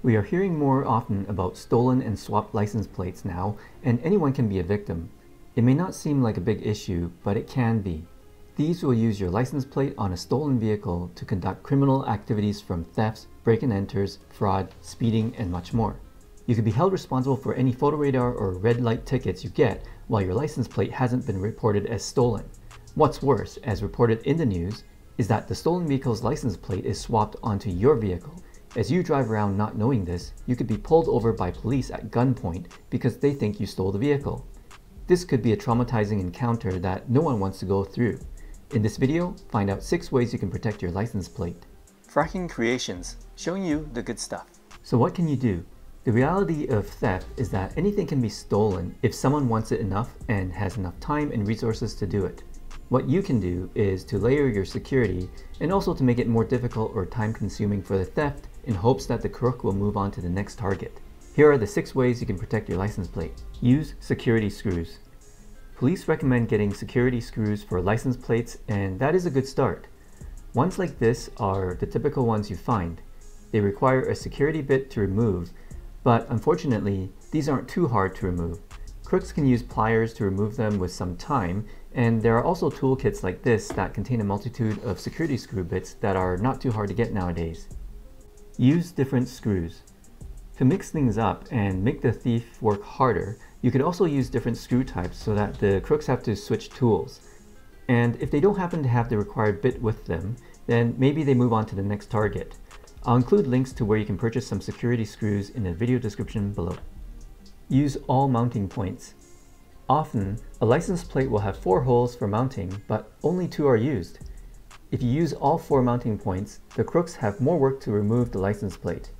We are hearing more often about stolen and swapped license plates now, and anyone can be a victim. It may not seem like a big issue, but it can be. Thieves will use your license plate on a stolen vehicle to conduct criminal activities from thefts, break-and-enters, fraud, speeding, and much more. You could be held responsible for any photo radar or red light tickets you get while your license plate hasn't been reported as stolen. What's worse, as reported in the news, is that the stolen vehicle's license plate is swapped onto your vehicle. As you drive around not knowing this, you could be pulled over by police at gunpoint because they think you stole the vehicle. This could be a traumatizing encounter that no one wants to go through. In this video, find out 6 ways you can protect your license plate. Fracking Creations, showing you the good stuff. So what can you do? The reality of theft is that anything can be stolen if someone wants it enough and has enough time and resources to do it. What you can do is to layer your security and also to make it more difficult or time-consuming for the theft in hopes that the crook will move on to the next target. Here are the 6 ways you can protect your license plate. Use security screws. Police recommend getting security screws for license plates, and that is a good start. Ones like this are the typical ones you find. They require a security bit to remove, but unfortunately, these aren't too hard to remove. Crooks can use pliers to remove them with some time, and there are also toolkits like this that contain a multitude of security screw bits that are not too hard to get nowadays. Use different screws. To mix things up and make the thief work harder, you could also use different screw types so that the crooks have to switch tools. And if they don't happen to have the required bit with them, then maybe they move on to the next target. I'll include links to where you can purchase some security screws in the video description below. Use all mounting points. Often, a license plate will have 4 holes for mounting, but only 2 are used. If you use all 4 mounting points, the crooks have more work to remove the license plate.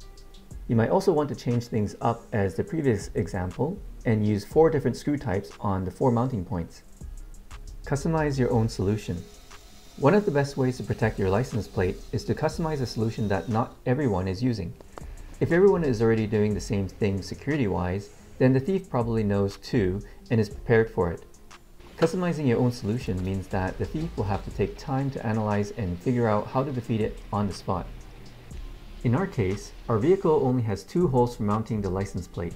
You might also want to change things up as the previous example and use 4 different screw types on the 4 mounting points. Customize your own solution. One of the best ways to protect your license plate is to customize a solution that not everyone is using. If everyone is already doing the same thing security-wise, then the thief probably knows too and is prepared for it. Customizing your own solution means that the thief will have to take time to analyze and figure out how to defeat it on the spot. In our case, our vehicle only has 2 holes for mounting the license plate.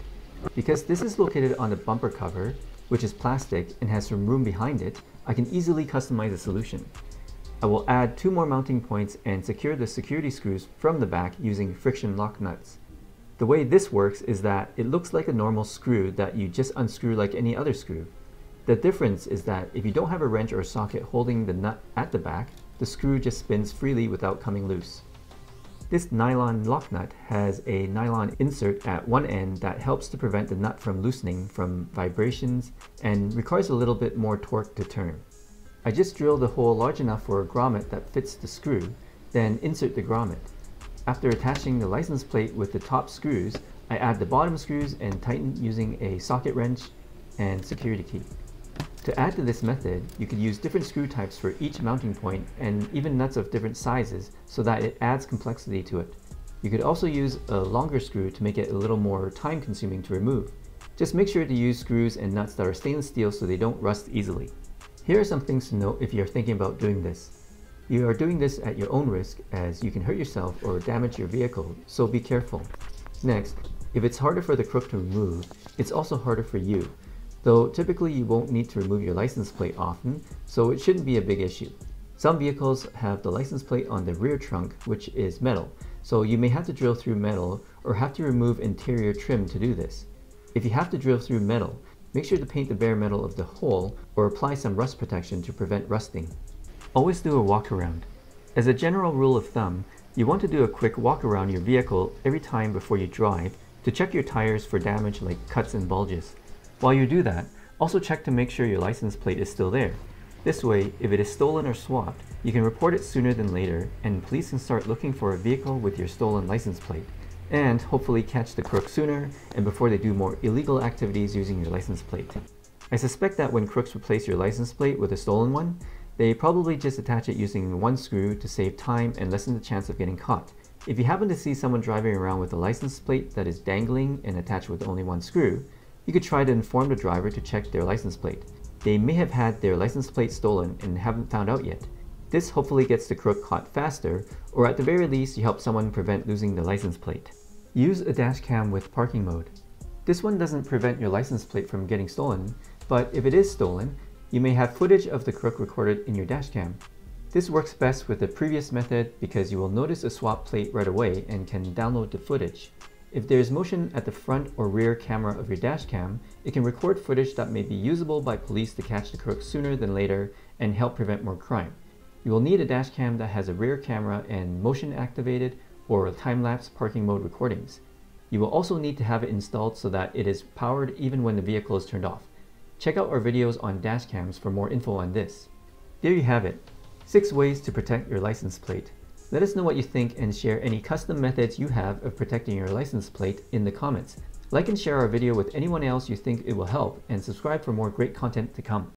Because this is located on the bumper cover, which is plastic and has some room behind it, I can easily customize a solution. I will add 2 more mounting points and secure the security screws from the back using friction lock nuts. The way this works is that it looks like a normal screw that you just unscrew like any other screw. The difference is that if you don't have a wrench or socket holding the nut at the back, the screw just spins freely without coming loose. This nylon lock nut has a nylon insert at one end that helps to prevent the nut from loosening from vibrations and requires a little bit more torque to turn. I just drill the hole large enough for a grommet that fits the screw, then insert the grommet. After attaching the license plate with the top screws, I add the bottom screws and tighten using a socket wrench and security key. To add to this method, you could use different screw types for each mounting point and even nuts of different sizes so that it adds complexity to it. You could also use a longer screw to make it a little more time consuming to remove. Just make sure to use screws and nuts that are stainless steel so they don't rust easily. Here are some things to note if you're thinking about doing this. You are doing this at your own risk as you can hurt yourself or damage your vehicle, so be careful. Next, if it's harder for the crook to remove, it's also harder for you. Though typically you won't need to remove your license plate often, so it shouldn't be a big issue. Some vehicles have the license plate on the rear trunk, which is metal, so you may have to drill through metal or have to remove interior trim to do this. If you have to drill through metal, make sure to paint the bare metal of the hole or apply some rust protection to prevent rusting. Always do a walk around. As a general rule of thumb, you want to do a quick walk around your vehicle every time before you drive to check your tires for damage like cuts and bulges. While you do that, also check to make sure your license plate is still there. This way, if it is stolen or swapped, you can report it sooner than later and police can start looking for a vehicle with your stolen license plate and hopefully catch the crook sooner and before they do more illegal activities using your license plate. I suspect that when crooks replace your license plate with a stolen one, they probably just attach it using 1 screw to save time and lessen the chance of getting caught. If you happen to see someone driving around with a license plate that is dangling and attached with only 1 screw, you could try to inform the driver to check their license plate. They may have had their license plate stolen and haven't found out yet. This hopefully gets the crook caught faster, or at the very least you help someone prevent losing the license plate. Use a dash cam with parking mode. This one doesn't prevent your license plate from getting stolen, but if it is stolen, you may have footage of the crook recorded in your dash cam. This works best with the previous method because you will notice a swap plate right away and can download the footage. If there is motion at the front or rear camera of your dash cam, it can record footage that may be usable by police to catch the crook sooner than later and help prevent more crime. You will need a dash cam that has a rear camera and motion activated or time-lapse parking mode recordings. You will also need to have it installed so that it is powered even when the vehicle is turned off. Check out our videos on dash cams for more info on this. There you have it, 6 ways to protect your license plate. Let us know what you think and share any custom methods you have of protecting your license plate in the comments. Like and share our video with anyone else you think it will help, and subscribe for more great content to come.